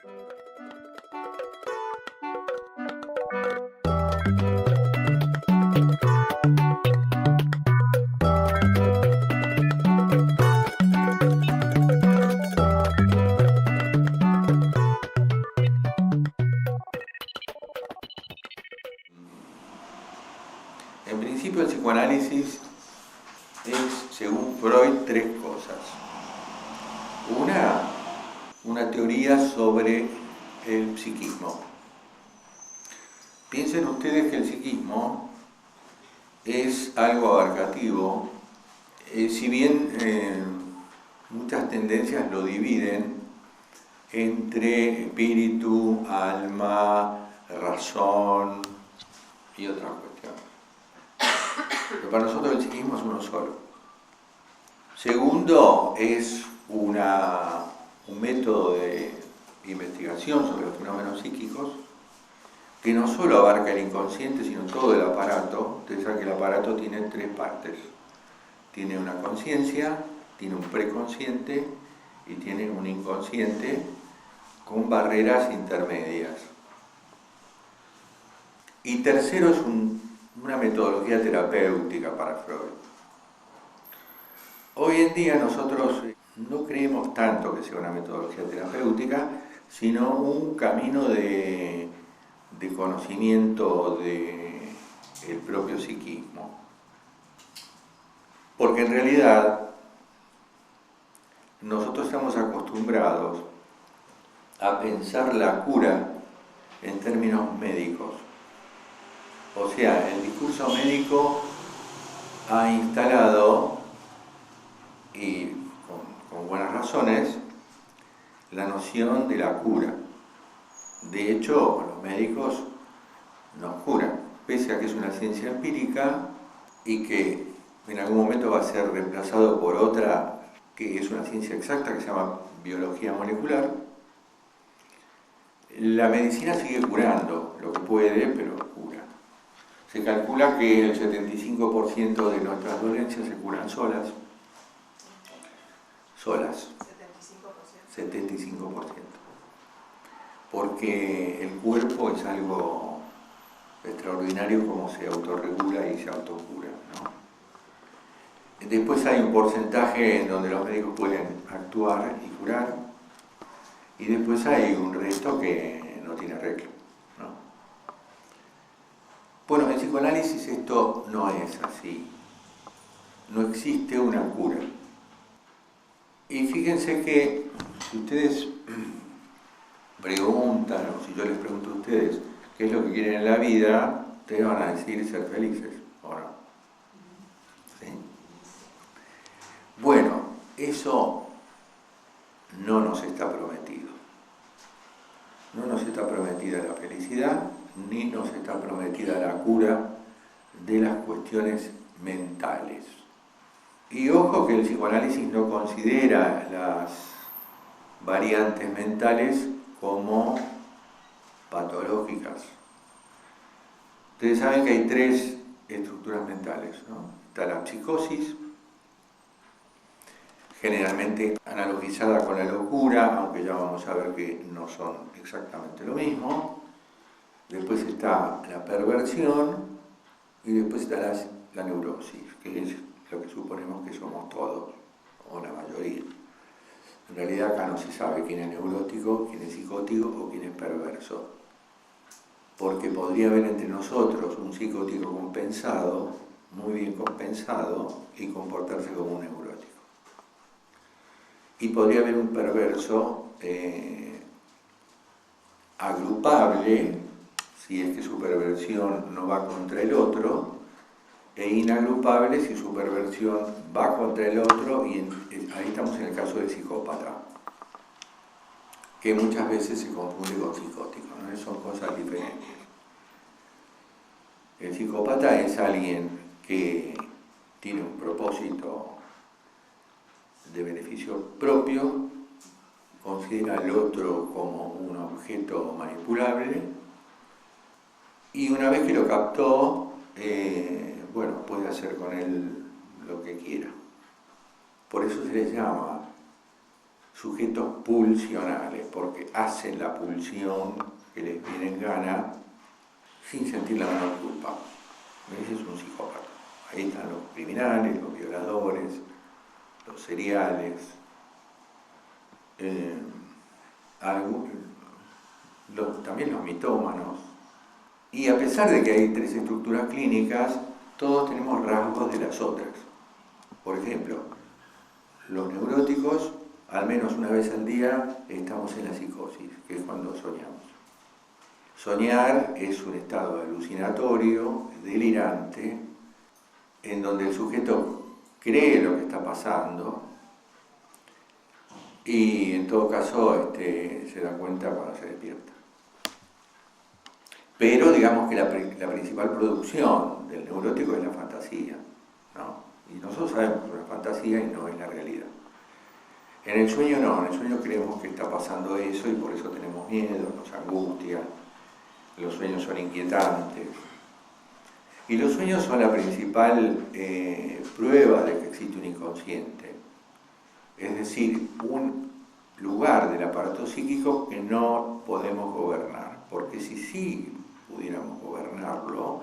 En principio el psicoanálisis es, según Freud, tres cosas. Una teoría sobre el psiquismo. Piensen ustedes que el psiquismo es algo abarcativo, si bien muchas tendencias lo dividen entre espíritu, alma, razón y otras cuestiones. Pero para nosotros el psiquismo es uno solo. Segundo, es un método de investigación sobre los fenómenos psíquicos que no solo abarca el inconsciente, sino todo el aparato. Ustedes saben que el aparato tiene tres partes. Tiene una conciencia, tiene un preconsciente y tiene un inconsciente con barreras intermedias. Y tercero, es una metodología terapéutica para Freud. Hoy en día nosotros no creemos tanto que sea una metodología terapéutica, sino un camino de conocimiento del propio psiquismo. Porque en realidad nosotros estamos acostumbrados a pensar la cura en términos médicos. O sea, el discurso médico ha instalado, y con buenas razones, la noción de la cura. De hecho, los médicos nos curan, pese a que es una ciencia empírica y que en algún momento va a ser reemplazado por otra que es una ciencia exacta que se llama biología molecular. La medicina sigue curando lo que puede, pero cura. Se calcula que el 75% de nuestras dolencias se curan solas. 75%. Porque el cuerpo es algo extraordinario como se autorregula y se autocura, ¿no? Después hay un porcentaje en donde los médicos pueden actuar y curar, y después hay un resto que no tiene arreglo, ¿no? Bueno, en psicoanálisis esto no es así. No existe una cura. Y fíjense que si ustedes preguntan, o si yo les pregunto a ustedes qué es lo que quieren en la vida, ustedes van a decir ser felices, ¿o no? ¿Sí? Bueno, eso no nos está prometido. No nos está prometida la felicidad, ni nos está prometida la cura de las cuestiones mentales. Y ojo que el psicoanálisis no considera las variantes mentales como patológicas. Ustedes saben que hay tres estructuras mentales, ¿no? Está la psicosis, generalmente analogizada con la locura, aunque ya vamos a ver que no son exactamente lo mismo. Después está la perversión y después está la neurosis, que es lo que suponemos que somos todos, o la mayoría. En realidad acá no se sabe quién es neurótico, quién es psicótico o quién es perverso. Porque podría haber entre nosotros un psicótico compensado, muy bien compensado, y comportarse como un neurótico. Y podría haber un perverso agrupable, si es que su perversión no va contra el otro, e inagrupable si su perversión va contra el otro, y ahí estamos en el caso del psicópata, que muchas veces se confunde con psicótico, ¿no? Son cosas diferentes. El psicópata es alguien que tiene un propósito de beneficio propio, considera al otro como un objeto manipulable, y una vez que lo captó, bueno, puede hacer con él lo que quiera. Por eso se le llama sujetos pulsionales, porque hacen la pulsión que les viene en gana sin sentir la menor culpa. Ese es un psicópata. Ahí están los criminales, los violadores, los seriales, también los mitómanos. Y a pesar de que hay 3 estructuras clínicas, todos tenemos rasgos de las otras. Por ejemplo, los neuróticos, al menos una vez al día, estamos en la psicosis, que es cuando soñamos. Soñar es un estado alucinatorio, delirante, en donde el sujeto cree lo que está pasando y en todo caso se da cuenta cuando se despierta. Pero digamos que la principal producción del neurótico es la fantasía, ¿no? Y nosotros sabemos que es una fantasía y no es la realidad. En el sueño no, en el sueño creemos que está pasando eso y por eso tenemos miedo, nos angustia, los sueños son inquietantes. Y los sueños son la principal prueba de que existe un inconsciente, es decir, un lugar del aparato psíquico que no podemos gobernar, porque si sí pudiéramos gobernarlo,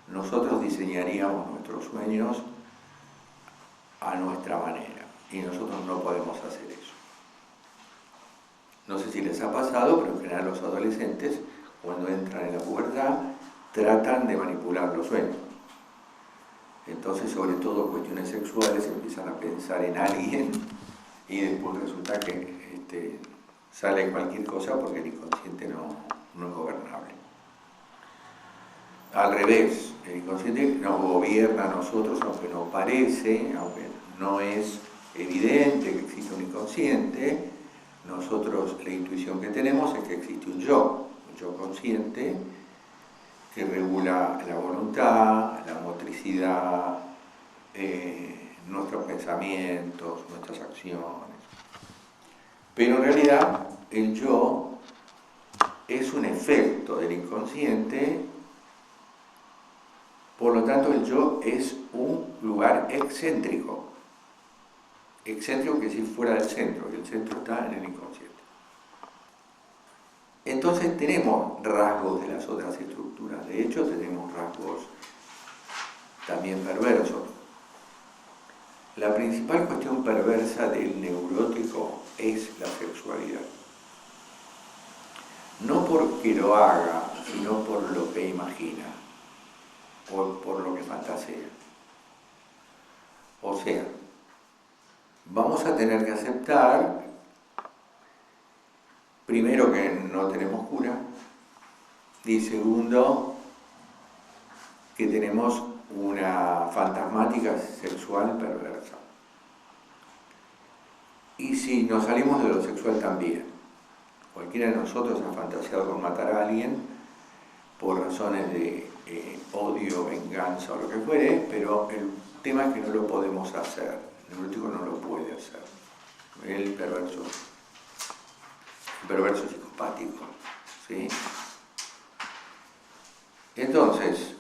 nosotros diseñaríamos nuestros sueños a nuestra manera, y nosotros no podemos hacer eso. No sé si les ha pasado, pero en general los adolescentes, cuando entran en la pubertad, tratan de manipular los sueños. Entonces, sobre todo cuestiones sexuales, empiezan a pensar en alguien y después resulta que sale cualquier cosa porque el inconsciente no es gobernable. Al revés, el inconsciente nos gobierna a nosotros, aunque no parece, aunque no es evidente que existe un inconsciente. Nosotros la intuición que tenemos es que existe un yo consciente que regula la voluntad, la motricidad, nuestros pensamientos, nuestras acciones. Pero en realidad el yo es un efecto del inconsciente, por lo tanto el yo es un lugar excéntrico. Excéntrico quiere decir fuera del centro, y el centro está en el inconsciente. Entonces tenemos rasgos de las otras estructuras, de hecho tenemos rasgos también perversos. La principal cuestión perversa del neurótico es la sexualidad. No porque lo haga, sino por lo que imagina, o por lo que fantasea. O sea, vamos a tener que aceptar, primero, que no tenemos cura, y segundo, que tenemos una fantasmática sexual perversa. Y si nos salimos de lo sexual también, cualquiera de nosotros ha fantaseado con matar a alguien por razones de odio, venganza o lo que fuere, pero el tema es que no lo podemos hacer, el neurótico no lo puede hacer, el perverso psicopático, ¿sí? Entonces,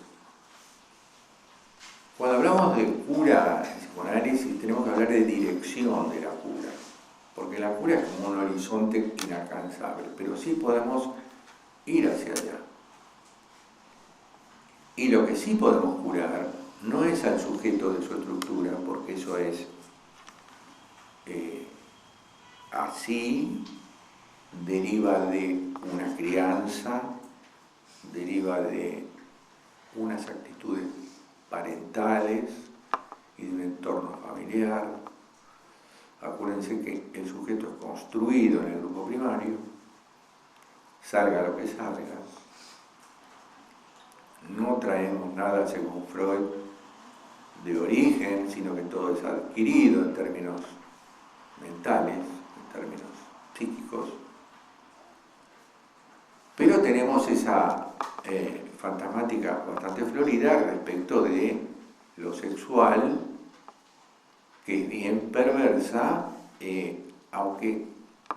cuando hablamos de cura en psicoanálisis, tenemos que hablar de dirección de la cura, porque la cura es como un horizonte inalcanzable, pero sí podemos ir hacia allá. Y lo que sí podemos curar no es al sujeto de su estructura, porque eso es así, deriva de una crianza, deriva de unas actitudes parentales y de un entorno familiar. Acuérdense que el sujeto es construido en el grupo primario, salga lo que salga. No traemos nada, según Freud, de origen, sino que todo es adquirido en términos mentales, en términos psíquicos. Pero tenemos esa fantasmática bastante florida respecto de lo sexual, que es bien perversa, aunque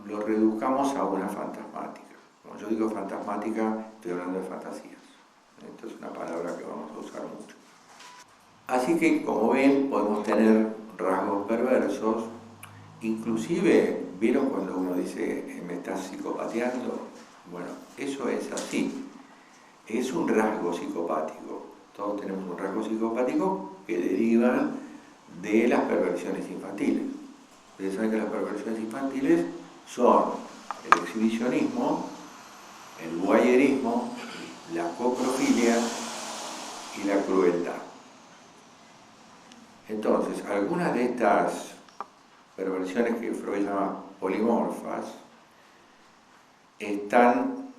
lo reduzcamos a una fantasmática. Cuando yo digo fantasmática, estoy hablando de fantasías. Esto es una palabra que vamos a usar mucho. Así que, como ven, podemos tener rasgos perversos, inclusive ¿Vieron cuando uno dice me estás psicopateando? Bueno, eso es así. Es un rasgo psicopático. Todos tenemos un rasgo psicopático que deriva de las perversiones infantiles. Ustedes saben que las perversiones infantiles son el exhibicionismo, el voyerismo, la coprofilia y la crueldad. Entonces, algunas de estas perversiones que Freud llama polimorfas están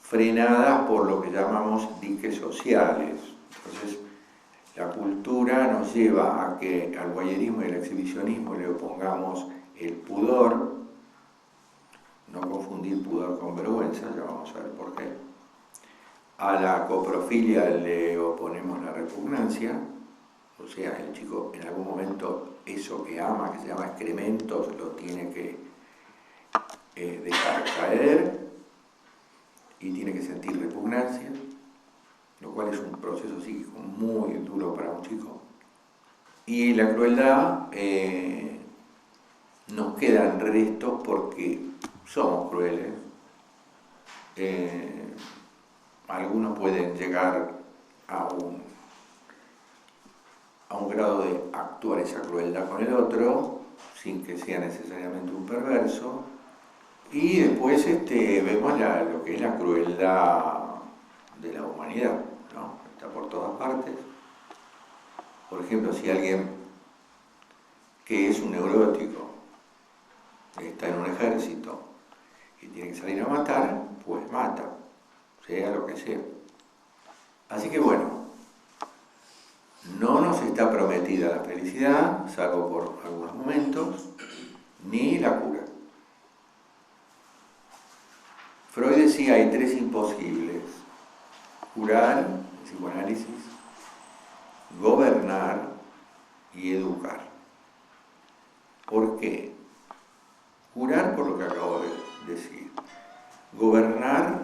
frenadas por lo que llamamos diques sociales. Entonces, la cultura nos lleva a que al voyerismo y al exhibicionismo le opongamos el pudor, no confundir pudor con vergüenza, ya vamos a ver por qué. A la coprofilia le oponemos la repugnancia, o sea, el chico en algún momento eso que ama, que se llama excrementos, lo tiene que dejar caer y tiene que sentir repugnancia, lo cual es un proceso psíquico muy duro para un chico. Y la crueldad nos quedan restos porque somos crueles. Algunos pueden llegar a un grado de actuar esa crueldad con el otro sin que sea necesariamente un perverso. Y después vemos lo que es la crueldad de la humanidad, ¿no? Está por todas partes. Por ejemplo, si alguien que es un neurótico está en un ejército y tiene que salir a matar, pues mata, sea lo que sea. Así que bueno, no nos está prometida la felicidad, salvo por algunos momentos, ni la cura. Freud decía hay tres imposibles: curar, el psicoanálisis, gobernar y educar. ¿Por qué? Curar por lo que acabo de decir. Gobernar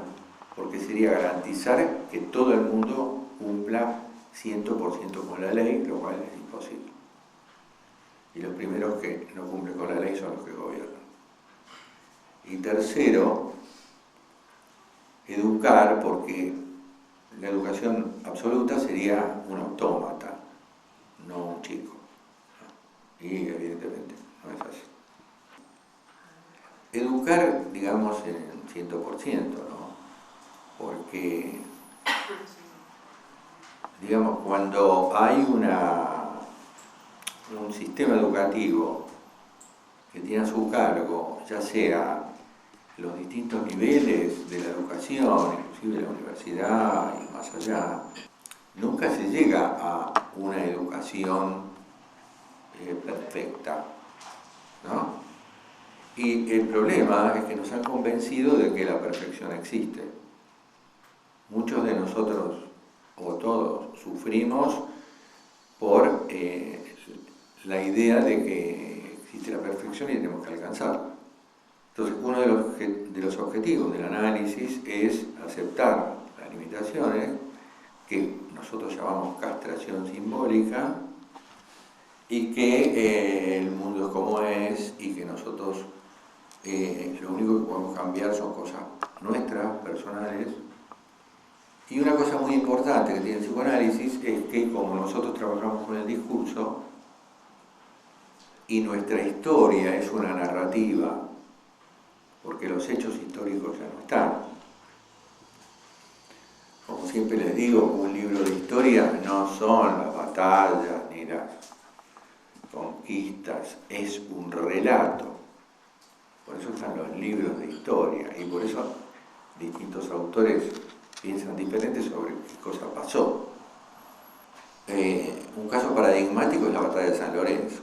porque sería garantizar que todo el mundo cumpla 100% con la ley, lo cual es imposible. Y los primeros que no cumplen con la ley son los que gobiernan. Y tercero, educar porque la educación absoluta sería un autómata, no un chico. Y evidentemente no es así. Educar, digamos, en 100%, ¿no? Porque, digamos, cuando hay un sistema educativo que tiene a su cargo, ya sea los distintos niveles de la educación, inclusive la universidad y más allá, nunca se llega a una educación perfecta, ¿no? Y el problema es que nos han convencido de que la perfección existe. Muchos de nosotros, o todos, sufrimos por la idea de que existe la perfección y tenemos que alcanzarla. Entonces, uno de los objetivos del análisis es aceptar las limitaciones, que nosotros llamamos castración simbólica, y que el mundo es como es, y que nosotros lo único que podemos cambiar son cosas nuestras, personales. Y una cosa muy importante que tiene el psicoanálisis es que como nosotros trabajamos con el discurso, y nuestra historia es una narrativa, porque los hechos históricos ya no están. Como siempre les digo, un libro de historia no son las batallas ni las conquistas, es un relato. Por eso están los libros de historia y por eso distintos autores piensan diferente sobre qué cosa pasó. Un caso paradigmático es la batalla de San Lorenzo.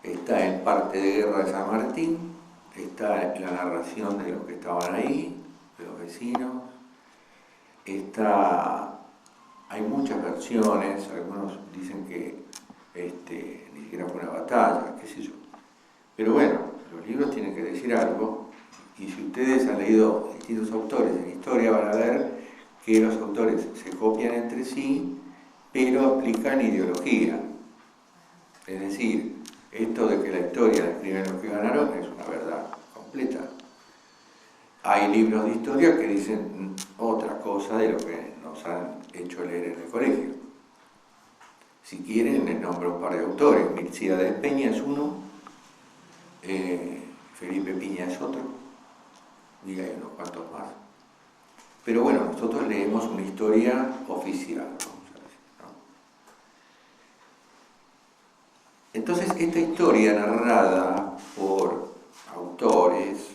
Está el parte de guerra de San Martín, está la narración de los que estaban ahí, de los vecinos, hay muchas versiones, algunos dicen que ni siquiera fue una batalla, qué sé yo. Pero bueno, los libros tienen que decir algo, y si ustedes han leído distintos autores en historia van a ver que los autores se copian entre sí, pero aplican ideología. Es decir, esto de que la historia la escriben los que ganaron es una verdad completa. Hay libros de historia que dicen otra cosa de lo que nos han hecho leer en el colegio. Si quieren, les nombro un par de autores. Milcíades Peña es uno, Felipe Piña es otro, y hay unos cuantos más. Pero bueno, nosotros leemos una historia oficial, vamos a decir, ¿no? Entonces, esta historia narrada por autores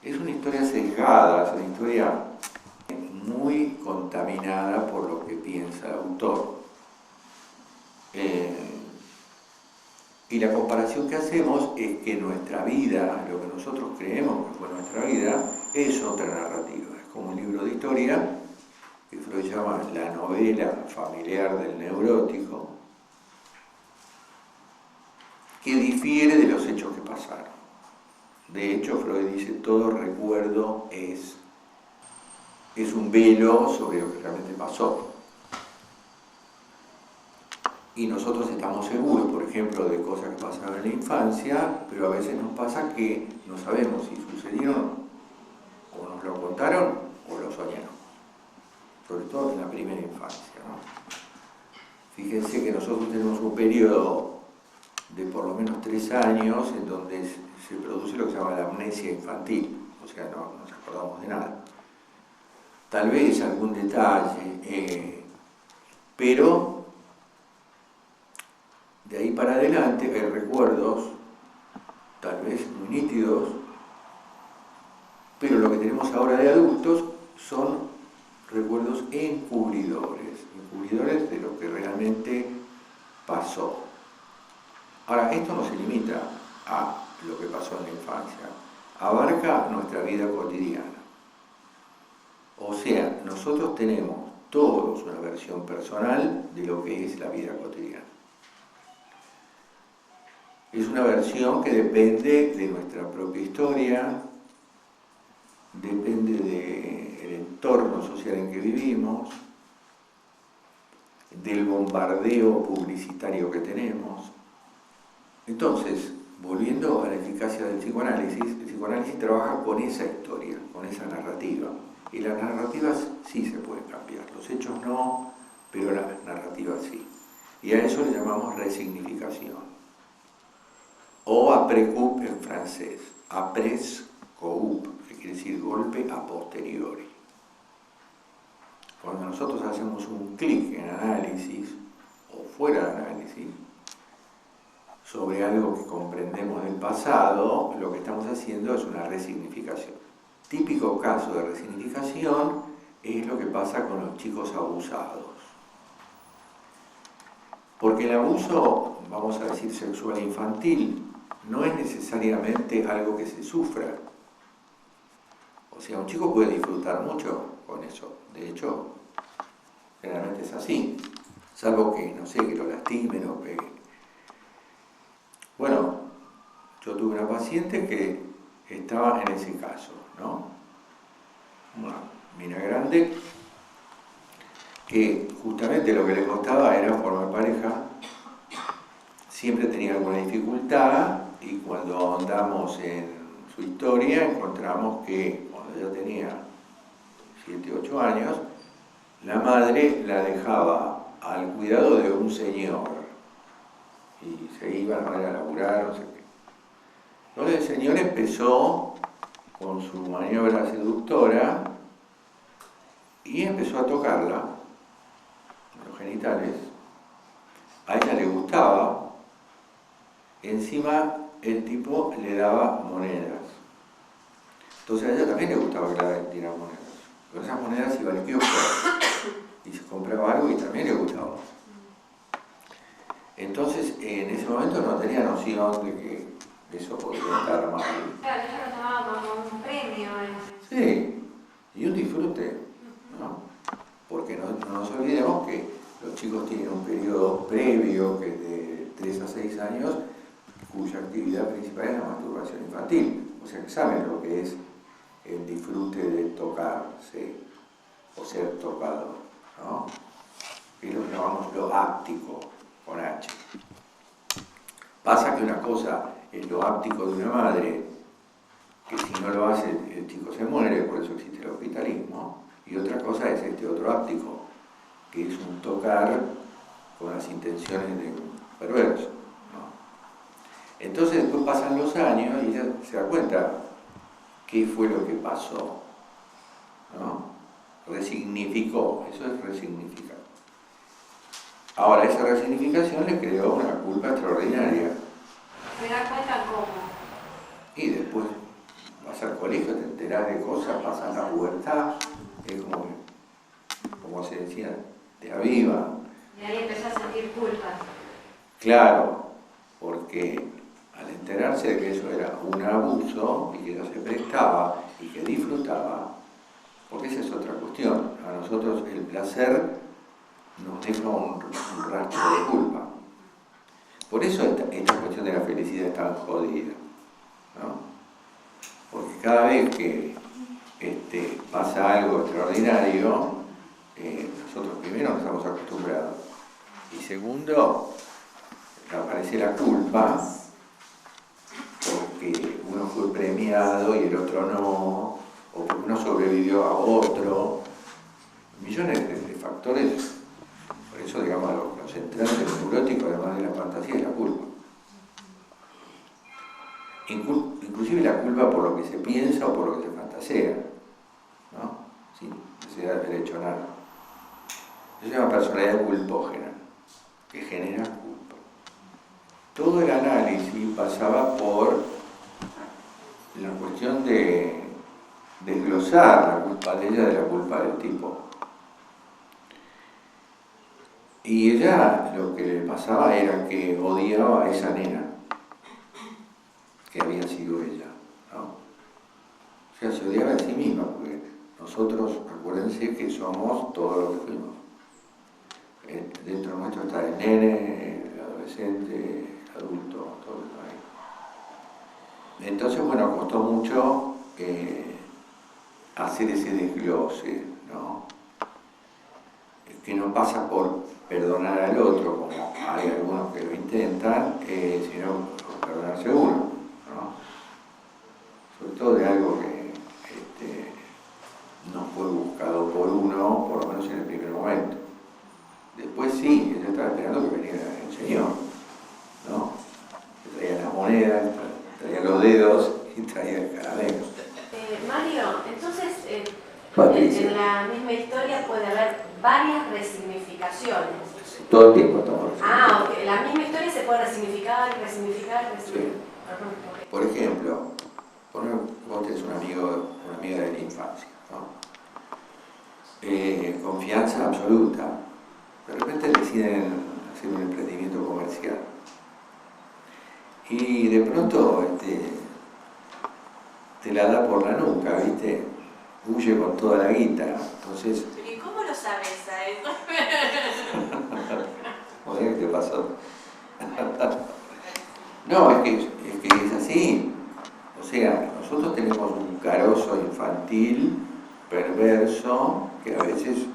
es una historia sesgada, es una historia muy contaminada por lo que piensa el autor. Y la comparación que hacemos es que nuestra vida, lo que nosotros creemos que fue nuestra vida, es otra narrativa. Es como un libro de historia que Freud llama la novela familiar del neurótico, que difiere de los hechos que pasaron. De hecho, Freud dice, todo recuerdo es un velo sobre lo que realmente pasó. Y nosotros estamos seguros, por ejemplo, de cosas que pasaron en la infancia, pero a veces nos pasa que no sabemos si sucedieron o nos lo contaron o lo soñamos. Sobre todo en la primera infancia, ¿no? Fíjense que nosotros tenemos un periodo de por lo menos 3 años en donde se produce lo que se llama la amnesia infantil, o sea, no nos acordamos de nada. Tal vez algún detalle, pero de ahí para adelante hay recuerdos, tal vez muy nítidos, pero lo que tenemos ahora de adultos son recuerdos encubridores de lo que realmente pasó. Ahora, esto no se limita a lo que pasó en la infancia, abarca nuestra vida cotidiana. O sea, nosotros tenemos todos una versión personal de lo que es la vida cotidiana. Es una versión que depende de nuestra propia historia, depende del entorno social en que vivimos, del bombardeo publicitario que tenemos. Entonces, volviendo a la eficacia del psicoanálisis, el psicoanálisis trabaja con esa historia, con esa narrativa. Y las narrativas sí se pueden cambiar, los hechos no, pero las narrativas sí. Y a eso le llamamos resignificación. O après-coup en francés, après-coup, que quiere decir golpe a posteriori. Cuando nosotros hacemos un clic en análisis, o fuera de análisis, sobre algo que comprendemos del pasado, lo que estamos haciendo es una resignificación. Típico caso de resignificación es lo que pasa con los chicos abusados. Porque el abuso, vamos a decir, sexual e infantil, no es necesariamente algo que se sufra. O sea, un chico puede disfrutar mucho con eso. De hecho, generalmente es así. Salvo que, no sé, que lo lastimen o peguen. Bueno, yo tuve una paciente que estaba en ese caso, ¿no? Una mina grande que justamente lo que le costaba era formar pareja, siempre tenía alguna dificultad y cuando ahondamos en su historia encontramos que cuando ella tenía 7, 8 años, la madre la dejaba al cuidado de un señor y se iba a laburar, no sé qué. Entonces el señor empezó con su maniobra seductora y empezó a tocarla, los genitales. A ella le gustaba, encima el tipo le daba monedas. Entonces a ella también le gustaba que le dieran monedas. Pero esas monedas iban al kiosco y se compraba algo y también le gustaba. Entonces en ese momento no tenía noción de que eso podía estar mal. Claro, yo lo tomaba como un premio. Sí, y un disfrute, ¿no? Porque no nos olvidemos que los chicos tienen un periodo previo, que es de 3 a 6 años, cuya actividad principal es la masturbación infantil. O sea que saben lo que es el disfrute de tocarse o ser tocado, ¿no? Y lo llamamos lo áptico, con H. Pasa que una cosa es lo áptico de una madre, que si no lo hace el chico se muere, por eso existe el hospitalismo, y otra cosa es este otro áptico, que es un tocar con las intenciones de un perverso, ¿no? Entonces después pasan los años y ella se da cuenta qué fue lo que pasó, ¿no? Resignificó, eso es resignificar. Ahora esa resignificación le creó una culpa extraordinaria. ¿Se da cuenta cómo? Y después vas al colegio, te enterás de cosas, pasas la pubertad, es como se decía, te aviva. Y ahí empezó a sentir culpa. Claro, porque al enterarse de que eso era un abuso y que ella se prestaba y que disfrutaba, porque esa es otra cuestión, a nosotros el placer nos deja un rastro de culpa. Por eso esta cuestión de la felicidad es tan jodida, ¿no? Porque cada vez que pasa algo extraordinario, nosotros primero no estamos acostumbrados. Y segundo, aparece la culpa, porque uno fue premiado y el otro no, o porque uno sobrevivió a otro. Millones de factores. Por eso, digamos, lo central del neurótico, además de la fantasía, es la culpa. Inclusive la culpa por lo que se piensa o por lo que se fantasea, ¿no? Sin necesidad de haber hecho nada. Eso se llama personalidad culpógena, que genera culpa. Todo el análisis pasaba por la cuestión de desglosar la culpa de ella de la culpa del tipo. Y ella lo que le pasaba era que odiaba a esa nena, que había sido ella, ¿no? O sea, se odiaba a sí misma, porque nosotros, acuérdense que somos todo lo que fuimos. Dentro nuestro está el nene, el adolescente, el adulto, todo lo que hay. Entonces, bueno, costó mucho hacer ese desglose, ¿no? Que no pasa por perdonar al otro, como hay algunos que lo intentan, sino por perdonarse uno, ¿no? Sobre todo de algo que no fue buscado por uno, por lo menos en el primer momento. Después sí, ella estaba esperando que viniera el Señor, ¿no? Que traía las monedas, traía los dedos y traía el caramelo. Mario, entonces Patricia. en la misma historia puede haber varias resignificaciones. Todo el tiempo estamos resignificando. Ah, ok. La misma historia se puede resignificar. Sí. Por ejemplo, vos tenés una amiga de la infancia, ¿no? Confianza absoluta. De repente deciden hacer un emprendimiento comercial. Y de pronto te la da por la nuca, ¿viste? Huye con toda la guita. Entonces, ¿Y cómo lo sabes? ¿qué te pasó? No, es que es así. O sea, nosotros tenemos un carozo infantil, perverso, que a veces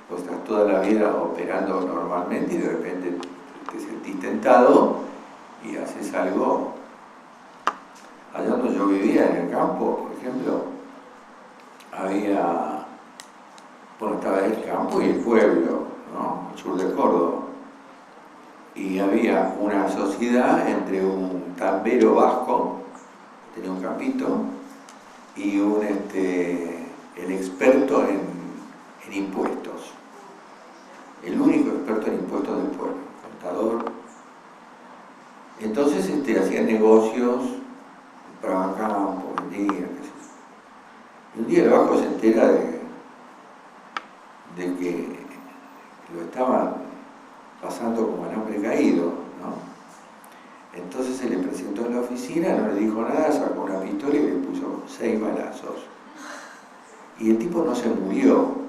vos estás toda la vida operando normalmente y de repente te sentís tentado y haces algo. Allá donde yo vivía, en el campo, por ejemplo, estaba el campo y el pueblo, ¿no? Al sur de Córdoba. Y había una sociedad entre un tambero vasco, que tenía un campito, y el experto en impuestos. El único experto en impuestos del pueblo, contador. Entonces hacían negocios, compraban campo, vendían, qué sé yo. Y un día el vasco se entera de que lo estaban pasando como el hambre caído, ¿no? Entonces se le presentó en la oficina, no le dijo nada, sacó una pistola y le puso 6 balazos. Y el tipo no se murió.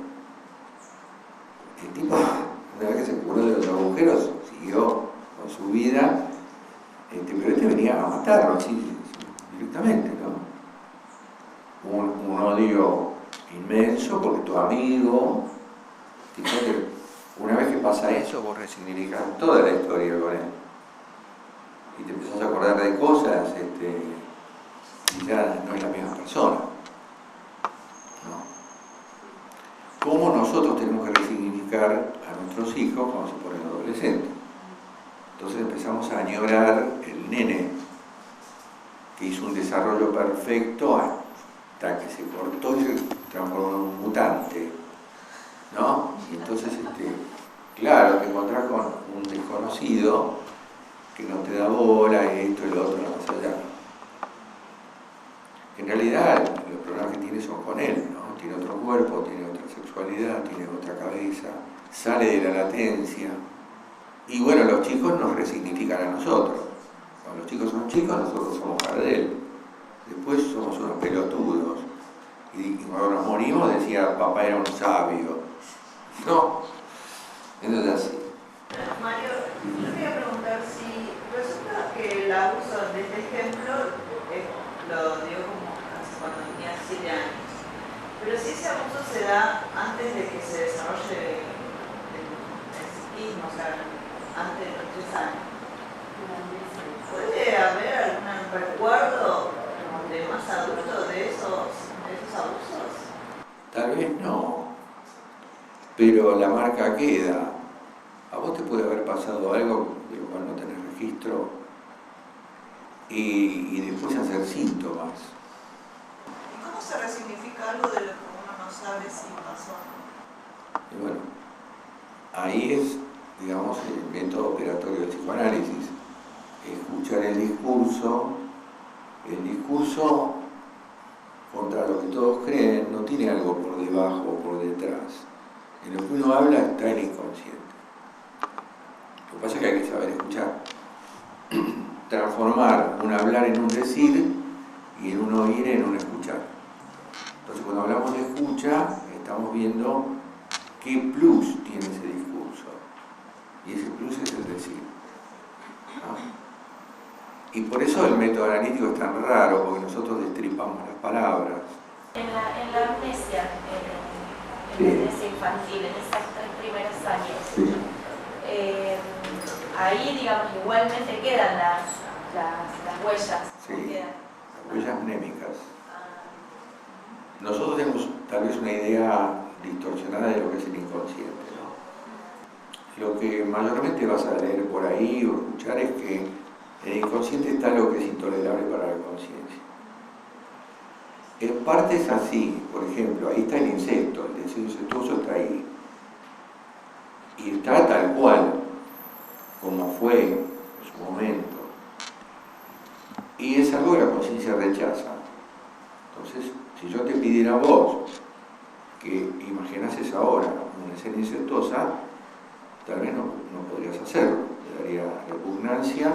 El tipo, una vez que se curó de los agujeros, siguió con su vida, pero venía a matarlo así, directamente, ¿no? Un odio inmenso porque tu amigo, fíjate, una vez que pasa eso, vos resignificás toda la historia con él. y te empezás a acordar de cosas, y ya no es la misma persona, ¿no? ¿Cómo nosotros tenemos que resignificar a nuestros hijos cuando se ponen adolescentes? Entonces empezamos a añorar el nene que hizo un desarrollo perfecto hasta que se cortó y se transformó en un mutante, ¿no? Y entonces, claro, te encontrás con un desconocido que no te da bola, esto y lo otro, más allá. En realidad, los problemas que tiene son con él, ¿no? Tiene otro cuerpo, tiene otra sexualidad, tiene otra cabeza, sale de la latencia. Y bueno, los chicos nos resignifican a nosotros. Cuando los chicos son chicos, nosotros somos Gardel. Después somos unos pelotudos. Y cuando nos morimos decía, papá era un sabio. No, entonces así. Mario, yo quería preguntar si resulta que el abuso de este ejemplo lo dio como cuando tenía 7 años. Pero si ese abuso se da antes de que se desarrolle el psiquismo, o sea, antes de los 3 años, ¿puede haber algún recuerdo de más adulto de esos abusos? Tal vez no, pero la marca queda. A vos te puede haber pasado algo de lo cual no tenés registro y después hacer síntomas. ¿Y cómo se resignifica algo de lo que uno no sabe si pasó? Y bueno, ahí es, digamos, el método operatorio del psicoanálisis. Escuchar el discurso contra lo que todos creen no tiene algo por debajo o por detrás. En lo que uno habla está el inconsciente. Lo que pasa es que hay que saber escuchar. Transformar un hablar en un decir y en un oír en un escuchar. Entonces cuando hablamos de escucha, estamos viendo qué plus tiene ese discurso. Y ese plus es el decir, ¿no? Y por eso el método analítico es tan raro, porque nosotros destripamos las palabras. En la amnesia, en la amnesia infantil, en esos 3 primeros años, Sí. Ahí, digamos, igualmente quedan las huellas. Sí, Quedan. las huellas mnémicas. Nosotros tenemos tal vez una idea distorsionada de lo que es el inconsciente, ¿no? Lo que mayormente vas a leer por ahí o escuchar es que en el inconsciente está lo que es intolerable para la conciencia. En parte es así, por ejemplo, ahí está el insecto, el deseo incestuoso está ahí. Y está tal cual, como fue en su momento. Y es algo que la conciencia rechaza. Entonces, si yo te pidiera a vos que imaginases ahora una escena incestuosa, tal vez no podrías hacerlo, te daría repugnancia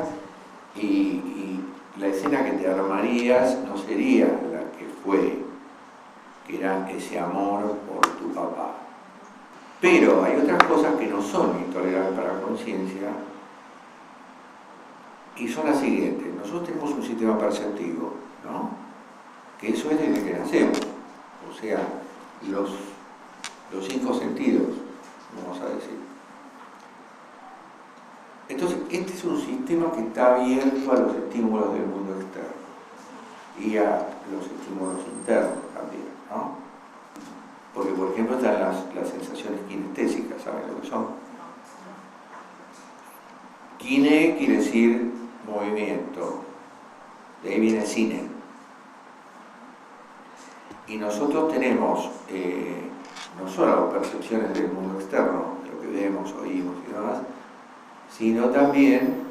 y la escena que te armarías no sería la que fue, que era ese amor por tu papá. Pero hay otras cosas que no son intolerables para la conciencia y son las siguientes. Nosotros tenemos un sistema perceptivo, ¿no? Que eso es desde que nacemos, o sea, los 5 sentidos, vamos a decir. Entonces, este es un sistema que está abierto a los estímulos del mundo externo y a los estímulos internos también, ¿no? Porque, por ejemplo, están las sensaciones kinestésicas, ¿saben lo que son? Kine quiere decir movimiento, de ahí viene cine. Y nosotros tenemos no solo percepciones del mundo externo, de lo que vemos, oímos y demás, sino también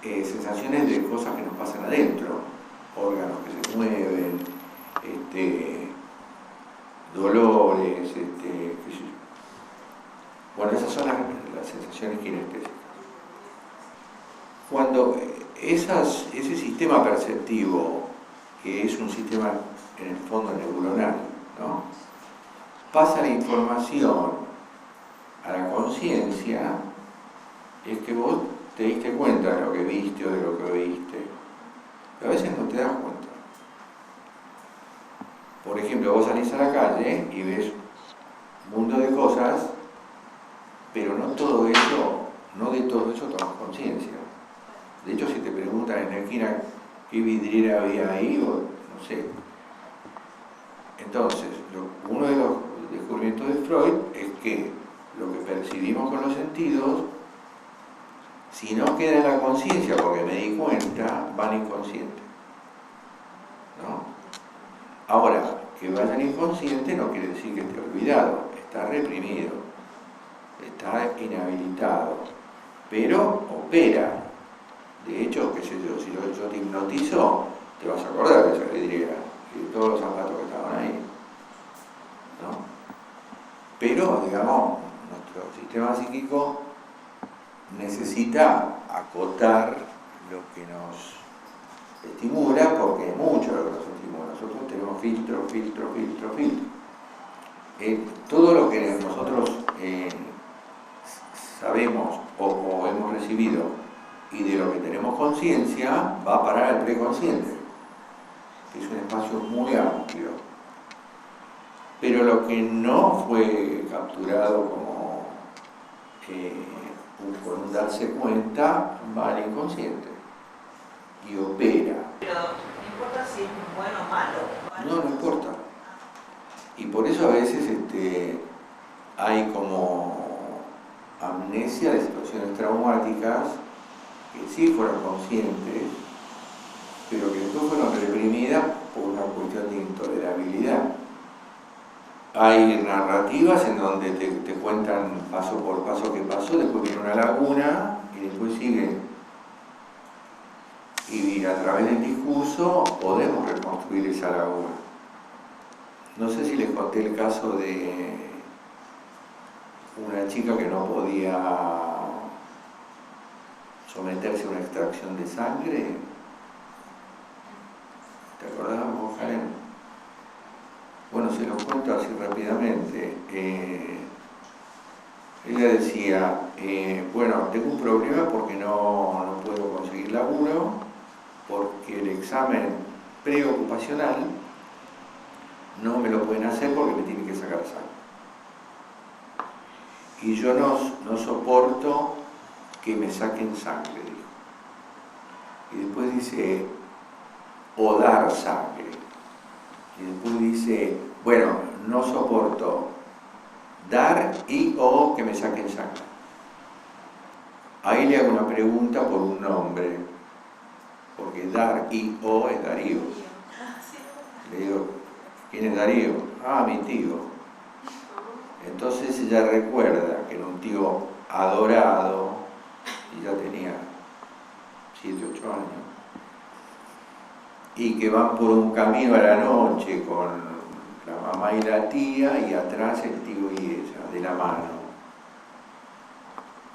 sensaciones de cosas que nos pasan adentro, órganos que se mueven, dolores, bueno, esas son las sensaciones kinestésicas. Cuando ese sistema perceptivo, que es un sistema en el fondo neuronal, ¿no?, pasa la información a la conciencia, es que vos te diste cuenta de lo que viste o de lo que oíste, pero a veces no te das cuenta. Por ejemplo, vos salís a la calle y ves un mundo de cosas, pero no de todo eso tomas conciencia. De hecho, si te preguntan en la esquina qué vidriera había ahí, o no sé. Entonces, uno de los descubrimientos de Freud es que lo que percibimos con los sentidos, si no queda en la conciencia, porque me di cuenta, van inconscientes, ¿no? Ahora, que vayan inconscientes no quiere decir que esté olvidado, está reprimido, está inhabilitado, pero opera. De hecho, qué sé yo, si yo te hipnotizo, te vas a acordar de esa vidriera y de todos los zapatos que estaban ahí, ¿no? Pero, digamos, nuestro sistema psíquico necesita acotar lo que nos estimula, porque es mucho lo que nos estimula. Nosotros tenemos filtro. Todo lo que nosotros sabemos o hemos recibido y de lo que tenemos conciencia va a parar al preconsciente, que es un espacio muy amplio. Pero lo que no fue capturado como con un darse cuenta va al inconsciente y opera. Pero no importa si es bueno o malo. No importa. Y por eso a veces hay como amnesia de situaciones traumáticas que sí fueron conscientes, pero que después fueron reprimidas por una cuestión de intolerabilidad. Hay narrativas en donde te cuentan paso por paso qué pasó, después viene una laguna y después sigue. Y a través del discurso podemos reconstruir esa laguna. No sé si les conté el caso de una chica que no podía someterse a una extracción de sangre. ¿Te acordás vos, Karen? Bueno, se los cuento así rápidamente. Ella decía, bueno, tengo un problema porque no puedo conseguir laburo, porque el examen preocupacional no me lo pueden hacer porque me tienen que sacar sangre. Y yo no soporto que me saquen sangre, dijo. Y después dice, o dar sangre. Y después dice, bueno, no soporto dar y o que me saquen sangre. Ahí le hago una pregunta por un nombre, porque dar y o es Darío. Le digo, ¿quién es Darío? Ah, mi tío. Entonces ella recuerda que era un tío adorado, y ya tenía 7, 8 años, y que van por un camino a la noche con la mamá y la tía, y atrás el tío y ella, de la mano.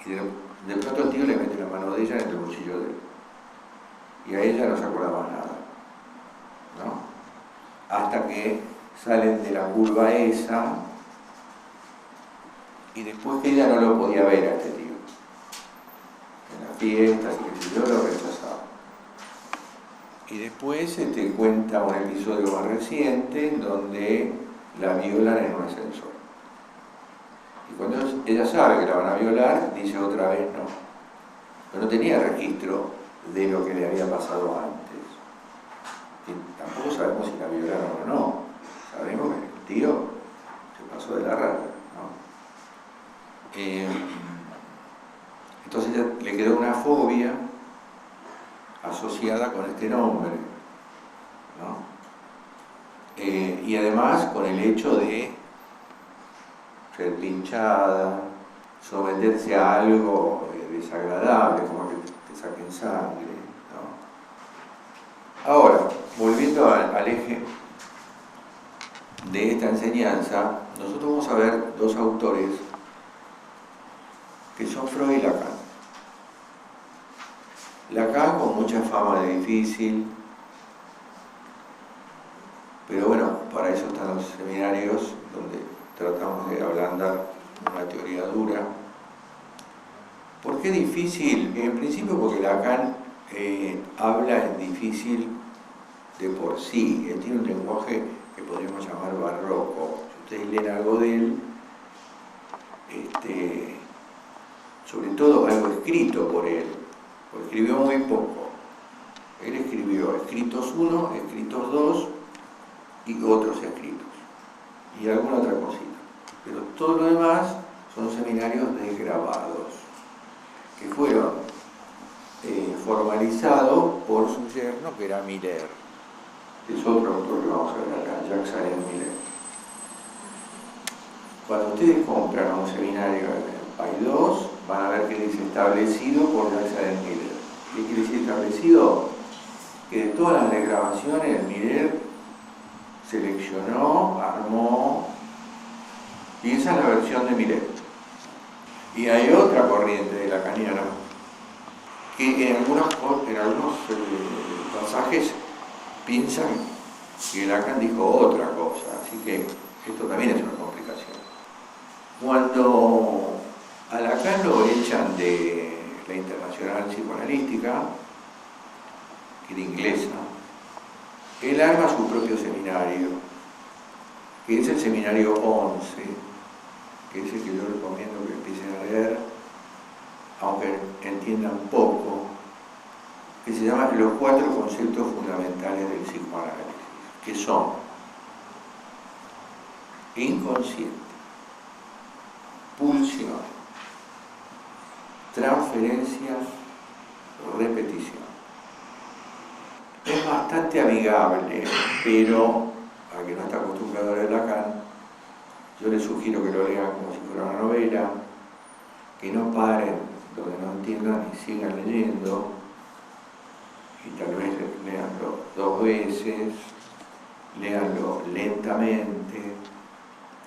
Y de pronto el tío le mete la mano de ella en el bolsillo de él. Y a ella no se acordaba nada, ¿no? Hasta que salen de la curva esa, y después que ella no lo podía ver a este tío. En las fiestas, y que si yo lo rechazaba. Y después te cuenta un episodio más reciente en donde la violan en un ascensor. Y cuando ella sabe que la van a violar, dice otra vez no. Pero no tenía registro de lo que le había pasado antes. Y tampoco sabemos si la violaron o no. Sabemos que el tío se pasó de la raya, ¿no? Entonces ella le quedó una fobia asociada con este nombre, ¿no? Y además con el hecho de ser pinchada, someterse a algo desagradable, como que te saquen sangre, ¿no? Ahora, volviendo al eje de esta enseñanza, nosotros vamos a ver dos autores que son Freud y Lacan. Lacan con mucha fama de difícil, pero bueno, para eso están los seminarios donde tratamos de ablandar una teoría dura. ¿Por qué difícil? En principio porque Lacan habla en difícil de por sí. Él tiene un lenguaje que podríamos llamar barroco. Si ustedes leen algo de él, sobre todo algo escrito por él, porque escribió muy poco. Él escribió escritos 1, escritos 2 y otros escritos, y alguna otra cosita. Pero todo lo demás son seminarios desgrabados, que fueron formalizados por su yerno, que era Miller, que es otro autor que vamos a ver acá, Jacques Alain Miller. Cuando ustedes compran un seminario en el Paidós, van a ver que dice establecido por Jacques Alain Miller. ¿Qué quiere decir establecido? Que de todas las desgrabaciones Miller seleccionó, armó, piensa en la versión de Miller. Y hay otra corriente de lacaniana que en algunos pasajes piensan que Lacan dijo otra cosa, así que esto también es una complicación. Cuando a Lacan lo echan de la Internacional Psicoanalítica, que era inglesa, él arma su propio seminario, que es el seminario 11, que es el que yo recomiendo que empiecen a leer, aunque entiendan poco, que se llama Los 4 conceptos fundamentales del psicoanálisis, que son inconsciente, pulsión, transferencia, repetición. Es bastante amigable, pero a quien no está acostumbrado a leer Lacan, yo les sugiero que lo lean como si fuera una novela, que no paren donde no entiendan y sigan leyendo, y tal vez leanlo 2 veces, leanlo lentamente.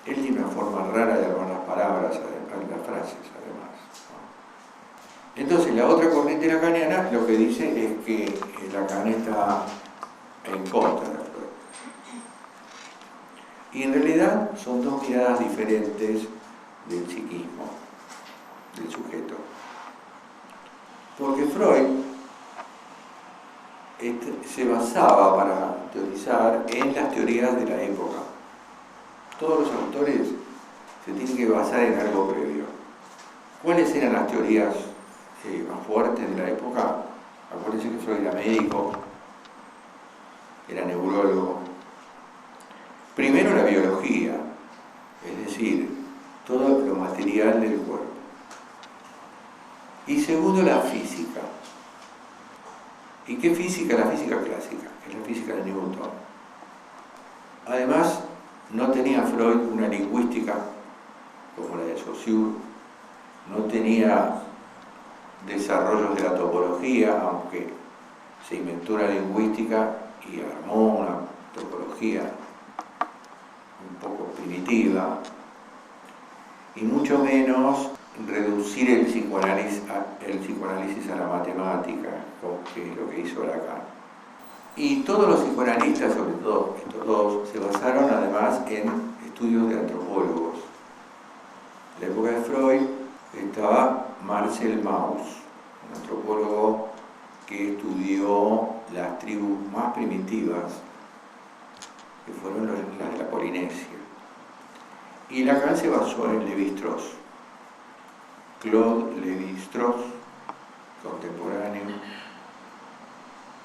Él tiene una forma rara de armar las palabras, las frases además, ¿no? Entonces la otra corriente lacaniana lo que dice es que Lacan está en contra de Freud. Y en realidad son 2 miradas diferentes del psiquismo, del sujeto. Porque Freud se basaba para teorizar en las teorías de la época. Todos los autores se tienen que basar en algo previo. ¿Cuáles eran las teorías más fuertes de la época? Acuérdense que Freud era médico, era neurólogo. Primero la biología, es decir, todo lo material del cuerpo. Y segundo la física. ¿Y qué física? La física clásica, que es la física de Newton. Además, no tenía Freud una lingüística como la de Saussure, no tenía desarrollos de la topología, aunque se inventó una lingüística y armó una topología un poco primitiva, y mucho menos reducir el psicoanálisis a la matemática, que es lo que hizo Lacan. Y todos los psicoanalistas, sobre todo estos 2, se basaron además en estudios de antropólogos. En la época de Freud estaba Marcel Mauss, un antropólogo que estudió las tribus más primitivas, que fueron las de la Polinesia. Y Lacan se basó en Lévi-Strauss. Claude Lévi-Strauss, contemporáneo,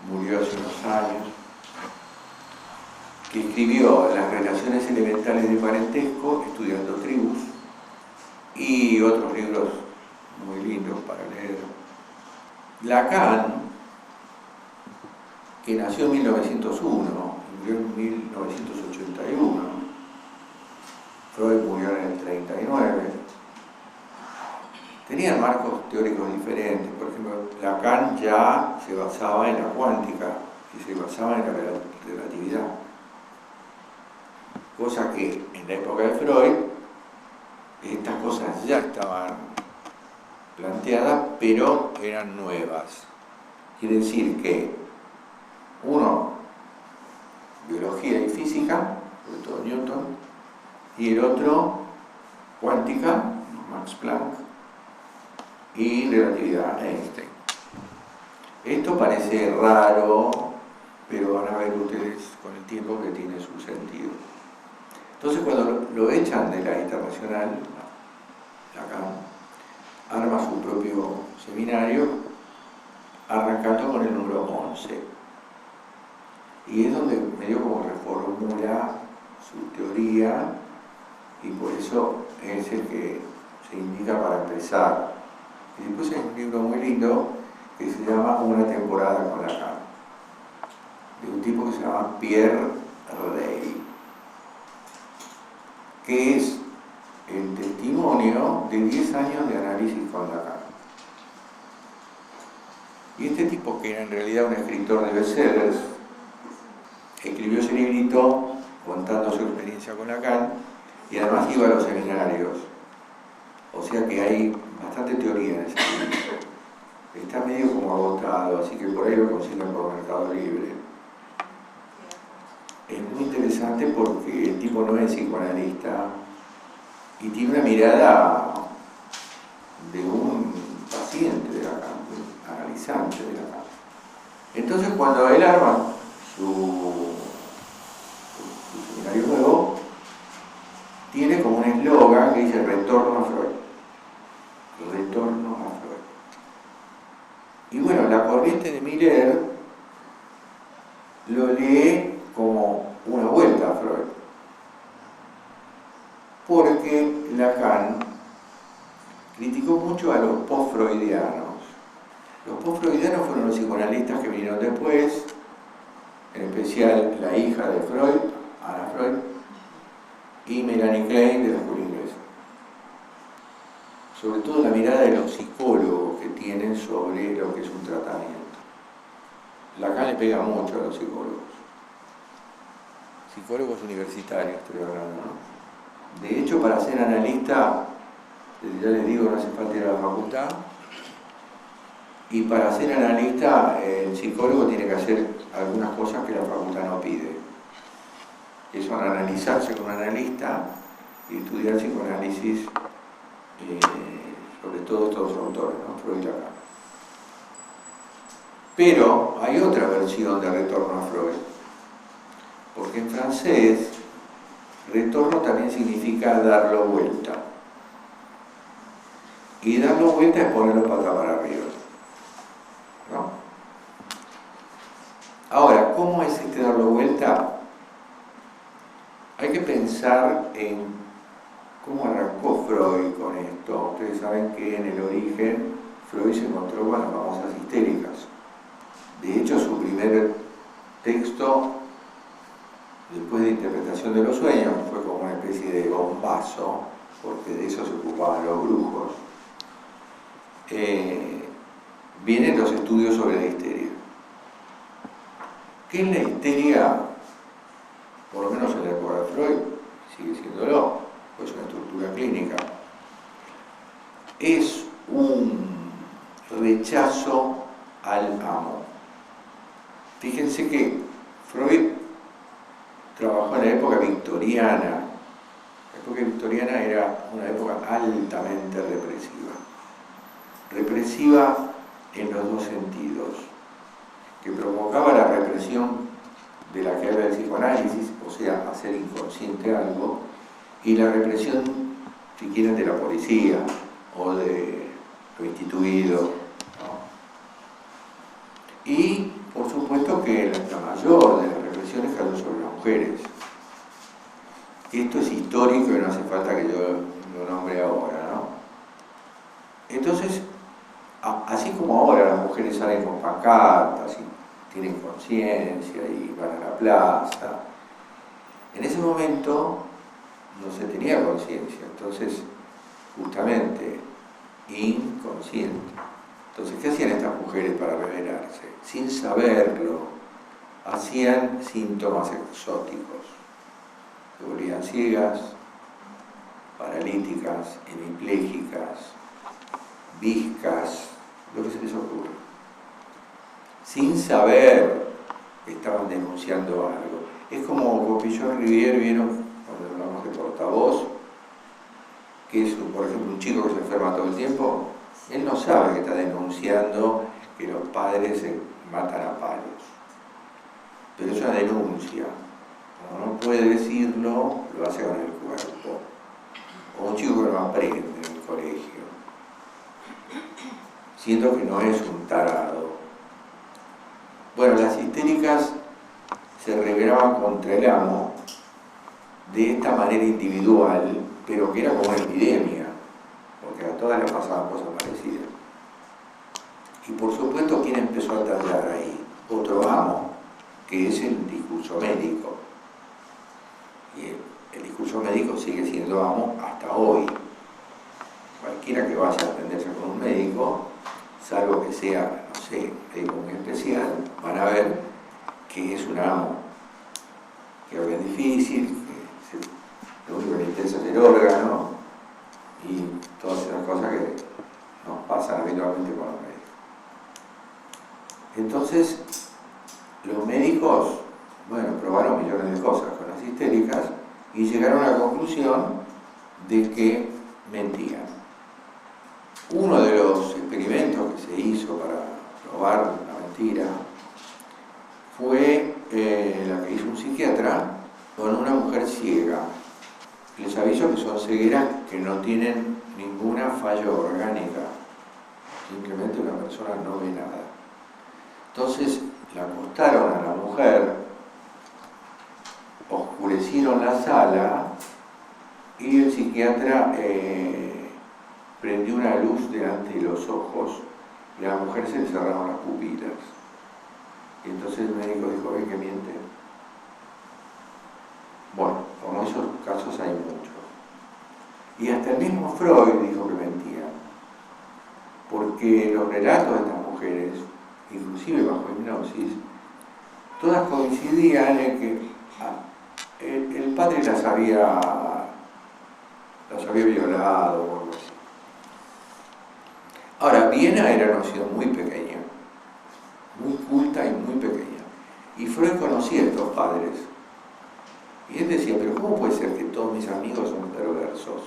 murió hace unos años, que escribió Las relaciones elementales de parentesco, estudiando tribus, y otros libros muy lindos para leer. Lacan, que nació en 1901 y murió en 1981, Freud murió en el 39, tenían marcos teóricos diferentes. Por ejemplo, Lacan ya se basaba en la cuántica y se basaba en la relatividad, cosa que en la época de Freud estas cosas ya estaban planteadas, pero eran nuevas. Quiere decir que uno, biología y física, sobre todo Newton, y el otro, cuántica, Max Planck, y relatividad, Einstein. Esto parece raro, pero van a ver ustedes con el tiempo que tiene su sentido. Entonces, cuando lo echan de la Internacional, Lacan arma su propio seminario arrancando con el número 11. Y es donde medio como reformula su teoría, y por eso es el que se indica para empezar. Y después hay un libro muy lindo que se llama Una temporada con Lacan, de un tipo que se llama Pierre Rey, que es el testimonio de 10 años de análisis con Lacan. Y este tipo, que era en realidad un escritor de bestsellers, escribió ese librito contando su experiencia con Lacan, y además iba a los seminarios. O sea que hay bastante teoría en ese libro. Está medio como agotado, así que por ahí lo consiguen por Mercado Libre. Es muy interesante porque el tipo no es psicoanalista y tiene una mirada de un paciente de Lacan, de un analizante de Lacan. Entonces, cuando él arma su seminario nuevo, tiene como un eslogan que dice retorno a Freud. Retorno a Freud. Y bueno, la corriente de Miller lo lee como una vuelta a Freud. Porque Lacan criticó mucho a los post-freudianos. Los post-freudianos fueron los psicoanalistas que vinieron después, en especial la hija de Freud, Anna Freud, y Melanie Klein de la escuela inglesa. Sobre todo la mirada de los psicólogos que tienen sobre lo que es un tratamiento. Lacan le pega mucho a los psicólogos universitarios, estoy hablando, ¿no? De hecho, para ser analista, ya les digo, no hace falta ir a la facultad, y para ser analista el psicólogo tiene que hacer algunas cosas que la facultad no pide, que son analizarse con un analista y estudiar psicoanálisis, sobre todo estos autores, ¿no? Freud y Lacan. Pero hay otra versión de retorno a Freud, porque en francés retorno también significa darlo vuelta, y darlo vuelta es ponerlo pata para arriba, ¿no? Ahora, ¿cómo es este darlo vuelta? Hay que pensar en cómo arrancó Freud con esto. Ustedes saben que en el origen Freud se encontró con las famosas histéricas. De hecho, su primer texto, después de Interpretación de los Sueños, fue como una especie de bombazo, porque de eso se ocupaban los brujos. Vienen los estudios sobre la histeria. ¿Qué es la histeria? Por lo menos en la época de Freud, sigue siéndolo, pues una estructura clínica. Es un rechazo al amo. Fíjense que Freud trabajó en la época victoriana. La época victoriana era una época altamente represiva. Represiva en los dos sentidos, que provocaba la represión de la que habla el psicoanálisis, o sea, hacer inconsciente algo, y la represión, si quieren, de la policía o de lo instituido, ¿no? Y, por supuesto, que la mayor de las represiones cayó sobre las mujeres. Esto es histórico y no hace falta que yo lo nombre ahora, ¿no? Entonces, así como ahora las mujeres salen con pancartas y tienen conciencia y van a la plaza, en ese momento no se tenía conciencia, entonces justamente inconsciente. Entonces, ¿qué hacían estas mujeres para rebelarse? Sin saberlo, hacían síntomas exóticos. Se volvían ciegas, paralíticas, hemiplégicas, viscas, lo que se les ocurre. Sin saber que estaban denunciando algo. Es como Copillon Rivière, ¿vieron? Cuando hablamos de portavoz, que es, por ejemplo, un chico que se enferma todo el tiempo. Él no sabe que está denunciando que los padres se matan a palos. Pero es una denuncia. Como no puede decirlo, lo hace con el cuerpo. O un chico que no aprende en el colegio, siendo que no es un tarado, Bueno, las histéricas se rebelaban contra el amo de esta manera individual, pero que era como una epidemia, porque a todas les pasaban cosas parecidas. Y por supuesto, ¿quién empezó a tallar ahí? Otro amo, que es el discurso médico. Y el discurso médico sigue siendo amo hasta hoy. Cualquiera que vaya a atenderse con un médico, salvo que sea, no sé, médico muy especial, van a ver que es un amo, que es difícil, lo único que le interesa es el órgano y todas esas cosas que nos pasan habitualmente con los médicos. Entonces, los médicos, bueno, probaron millones de cosas con las histéricas y llegaron a la conclusión de que mentían. Uno de los experimentos que se hizo para probar la mentira fue la que hizo un psiquiatra con una mujer ciega. Les aviso que son cegueras que no tienen ninguna falla orgánica, simplemente una persona no ve nada. Entonces la acostaron a la mujer, oscurecieron la sala y el psiquiatra prendió una luz delante de los ojos y a la mujer se le cerraron las pupilas. Y entonces el médico dijo, ven que miente. Bueno, como esos casos hay muchos. Y hasta el mismo Freud dijo que mentían, porque los relatos de estas mujeres, inclusive bajo hipnosis, todas coincidían en que el padre las había violado o algo así. Ahora, Viena era una ciudad muy pequeña, muy culta y muy pequeña. Y Freud conocía a estos padres. Y él decía, pero ¿cómo puede ser que todos mis amigos son perversos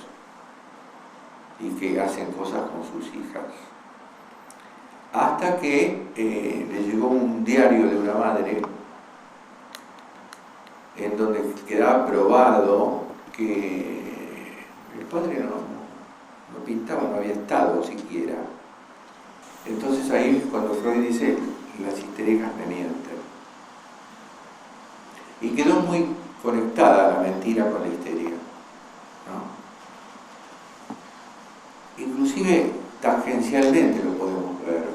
y que hacen cosas con sus hijas? Hasta que le llegó un diario de una madre en donde quedaba probado que el padre no pintaba, no había estado siquiera. Entonces ahí cuando Freud dice, las histéricas me mienten. Y quedó muy conectada la mentira con la histeria, ¿no? Inclusive tangencialmente lo podemos ver.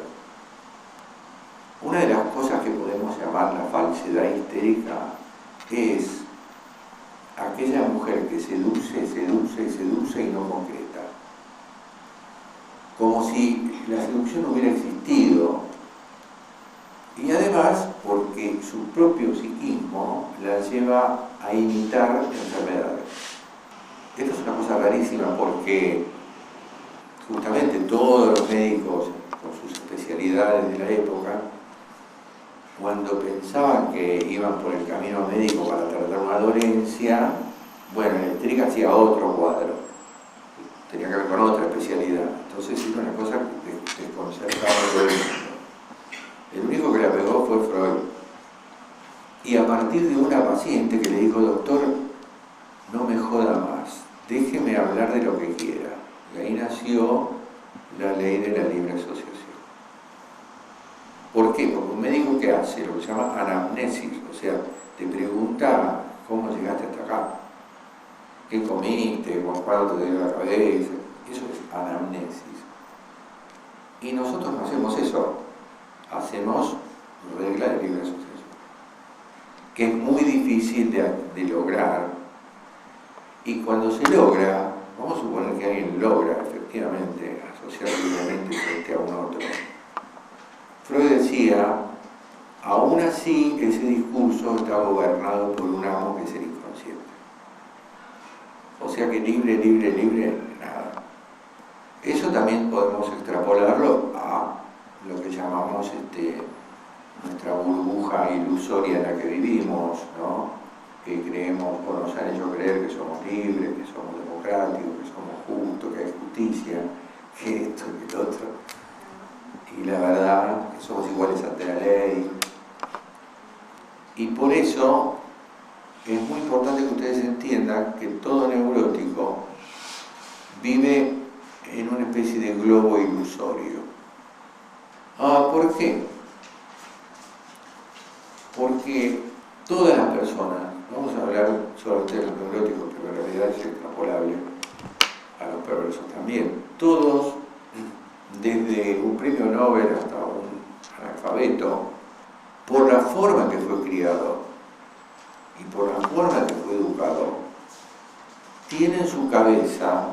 Una de las cosas que podemos llamar la falsedad histérica es aquella mujer que seduce, seduce y seduce y no concreta. Como si la seducción no hubiera existido. Y además porque su propio psiquismo la lleva a imitar enfermedades. Esto es una cosa rarísima porque justamente todos los médicos con sus especialidades de la época, cuando pensaban que iban por el camino médico para tratar una dolencia, bueno, la histérica hacía otro cuadro, tenía que ver con otra especialidad. Entonces era una cosa que desconcertaba a todo el mundo. El único que la pegó fue Freud. Y a partir de una paciente que le dijo, doctor, no me joda más, déjeme hablar de lo que quiera. Y ahí nació la ley de la libre asociación. ¿Por qué? Porque un médico que hace lo que se llama anamnesis, o sea, te pregunta cómo llegaste hasta acá, qué comiste, cuándo te dio la cabeza, eso es anamnesis. Y nosotros no hacemos eso, hacemos regla de libre asociación, que es muy difícil de lograr. Y cuando se logra, vamos a suponer que alguien logra efectivamente asociar libremente frente a un otro. Freud decía, aún así ese discurso está gobernado por un amo que es el inconsciente. O sea que libre, libre, libre, nada. Eso también podemos extrapolarlo a lo que llamamos nuestra burbuja ilusoria en la que vivimos, ¿no? Que creemos, o nos han hecho creer que somos libres, que somos democráticos, que somos justos, que hay justicia, que esto, que el otro. Y la verdad, que somos iguales ante la ley. Y por eso es muy importante que ustedes entiendan que todo neurótico vive en una especie de globo ilusorio. ¿Por qué? que todas las personas, vamos a hablar solamente de los neuróticos, pero en realidad es extrapolable a los perversos también, todos, desde un premio Nobel hasta un analfabeto, por la forma en que fue criado y por la forma en que fue educado, tiene en su cabeza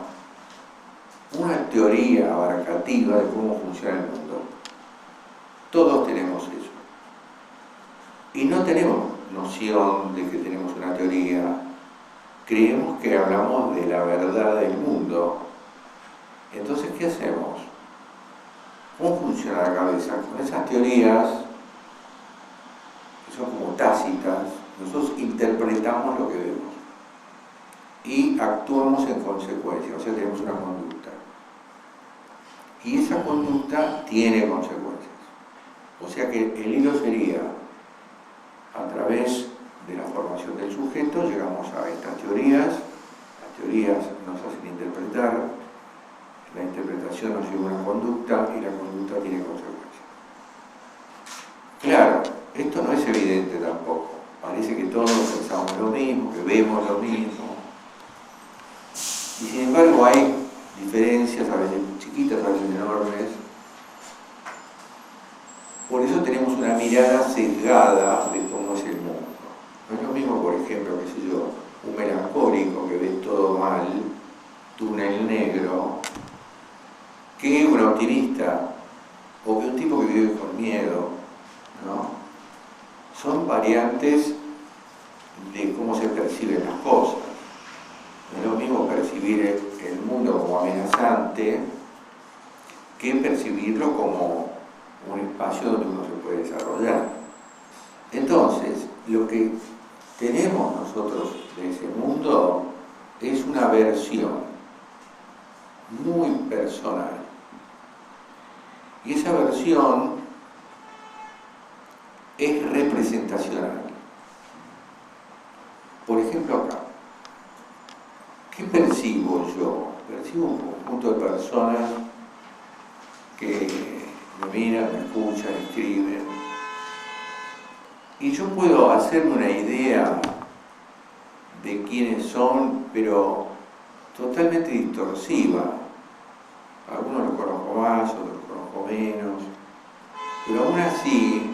una teoría abarcativa de cómo funciona el mundo. Todos tenemos eso. Y no tenemos noción de que tenemos una teoría. Creemos que hablamos de la verdad del mundo. Entonces, ¿qué hacemos? ¿Cómo funciona la cabeza? Con esas teorías, que son como tácitas, nosotros interpretamos lo que vemos y actuamos en consecuencia, o sea, tenemos una conducta. Y esa conducta tiene consecuencias. O sea que el hilo sería, a través de la formación del sujeto, llegamos a estas teorías, las teorías nos hacen interpretar, la interpretación nos lleva a una conducta y la conducta tiene consecuencias. Claro, esto no es evidente tampoco. Parece que todos pensamos lo mismo, que vemos lo mismo. Y sin embargo hay diferencias, a veces chiquitas, a veces enormes. Por eso tenemos una mirada sesgada de cómo es el mundo. No es lo mismo, por ejemplo, qué sé yo, un melancólico que ve todo mal, túnel negro, que un optimista o que un tipo que vive con miedo, ¿no? Son variantes de cómo se perciben las cosas. No es lo mismo percibir el mundo como amenazante que percibirlo como un espacio donde uno se puede desarrollar. Entonces, lo que tenemos nosotros de ese mundo es una versión muy personal. Y esa versión es representacional. Por ejemplo, acá, ¿qué percibo yo? Percibo un conjunto de personas que me miran, me escuchan, escriben. Y yo puedo hacerme una idea de quiénes son, pero totalmente distorsiva. Algunos los conozco más, otros los conozco menos. Pero aún así,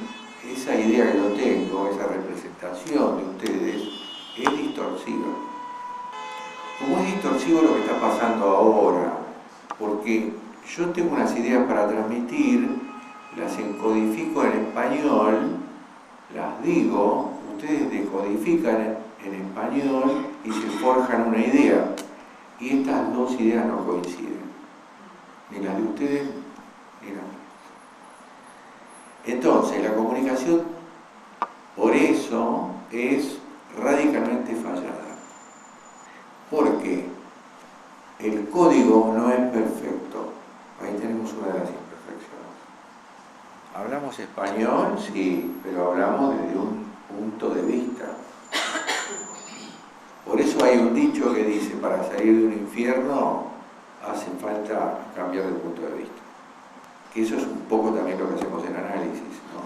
esa idea que yo tengo, esa representación de ustedes, es distorsiva. Como es distorsivo lo que está pasando ahora, porque yo tengo unas ideas para transmitir, las encodifico en español, las digo, ustedes decodifican en español y se forjan una idea. Y estas dos ideas no coinciden, ni las de ustedes ni las mías. Entonces, la comunicación, por eso, es radicalmente fallada. Porque el código no es perfecto. Ahí tenemos una de las imperfecciones. Hablamos español, sí, pero hablamos desde un punto de vista. Por eso hay un dicho que dice, para salir de un infierno hace falta cambiar de punto de vista. Que eso es un poco también lo que hacemos en análisis, ¿no?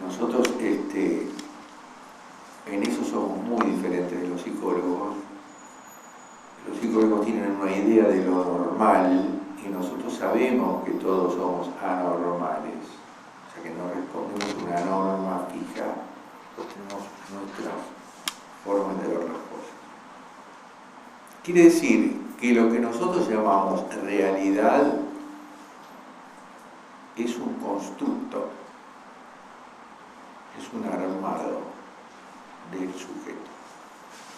Nosotros en eso somos muy diferentes de los psicólogos. Los psicólogos tienen una idea de lo normal y nosotros sabemos que todos somos anormales. O sea que no respondemos a una norma fija, tenemos nuestras formas de ver las cosas. Quiere decir que lo que nosotros llamamos realidad es un constructo, es un armado del sujeto.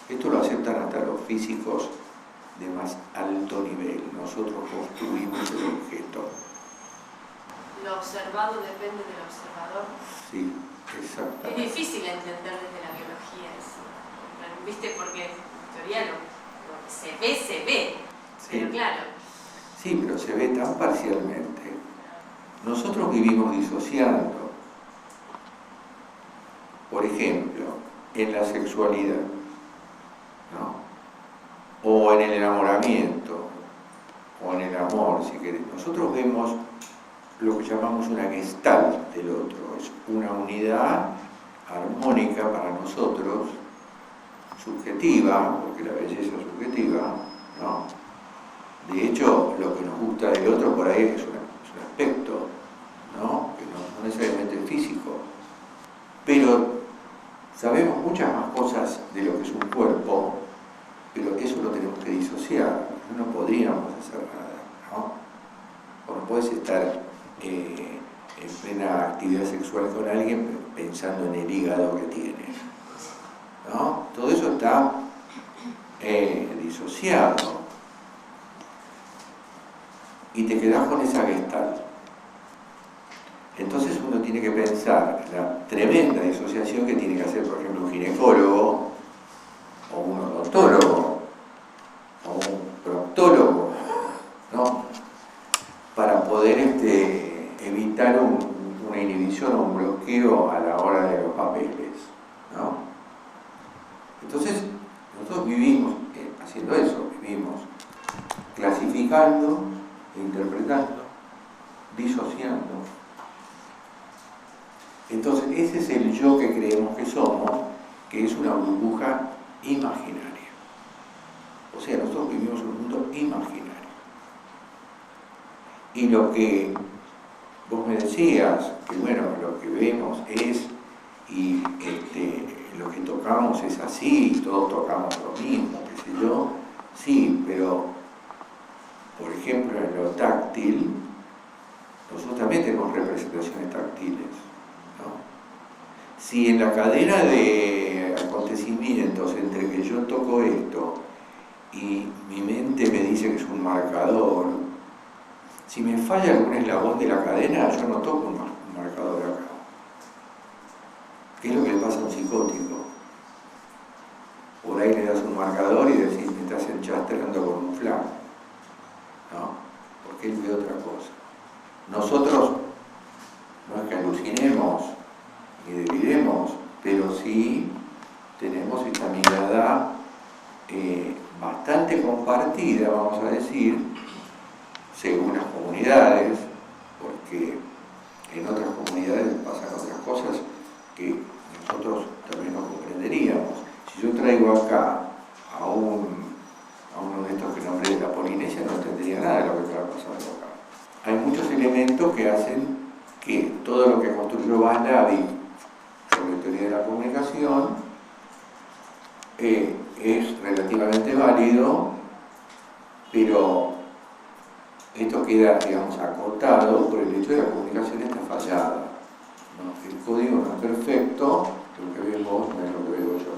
Esto lo aceptan hasta los físicos de más alto nivel. Nosotros construimos el objeto. Lo observado depende del observador. Sí, exacto. Es difícil entender desde la biología eso, ¿viste? Porque en teoría lo que se ve, Sí. pero claro. Sí, pero se ve tan parcialmente. Nosotros vivimos disociando. Por ejemplo, en la sexualidad, ¿no? O en el enamoramiento, o en el amor, si querés. Nosotros vemos lo que llamamos una gestalt del otro, es una unidad armónica para nosotros, subjetiva, porque la belleza es subjetiva, ¿no? De hecho, lo que nos gusta del otro por ahí es un aspecto, ¿no? Que no necesariamente es físico, pero sabemos muchas más cosas de lo que es un cuerpo, pero eso lo tenemos que disociar, no podríamos hacer nada, ¿no? O no puedes estar en plena actividad sexual con alguien pensando en el hígado que tiene, ¿no? Todo eso está disociado y te quedas con esa gestalt. Entonces uno tiene que pensar la tremenda disociación que tiene que hacer, por ejemplo, un ginecólogo o un odontólogo o un proctólogo, ¿no? Para poder evitar una inhibición o un bloqueo a la hora de los papeles, ¿no? Entonces, nosotros vivimos haciendo eso, vivimos clasificando, interpretando, disociando. Entonces, ese es el yo que creemos que somos, que es una burbuja imaginaria. O sea, nosotros vivimos un mundo imaginario. Y lo que vos me decías, que bueno, lo que vemos es, y lo que tocamos es así, todos tocamos lo mismo, qué sé yo, sí, pero, por ejemplo, en lo táctil, nosotros también tenemos representaciones táctiles, ¿no? Si en la cadena de acontecimientos entre que yo toco esto y mi mente me dice que es un marcador, si me falla algún eslabón de la cadena, yo no toco un marcador acá. ¿Qué es lo que le pasa a un psicótico? Por ahí le das un marcador y decís, me estás enchastrando con un flan, ¿no? Porque él ve otra cosa. Nosotros no es que alucinemos ni deliremos, pero sí tenemos esta mirada bastante compartida, vamos a decir, según las comunidades, porque en otras comunidades pasan otras cosas que nosotros también no comprenderíamos. Si yo traigo acá a uno de estos que nombré de la Polinesia, no entendería nada de lo que está pasando acá. Hay muchos elementos que hacen que todo lo que construyó Vaslavic sobre teoría de la comunicación es relativamente válido, pero esto queda, digamos, acotado por el hecho de que la comunicación está fallada, ¿no? El código no es perfecto, lo que ves vos no es lo que veo yo.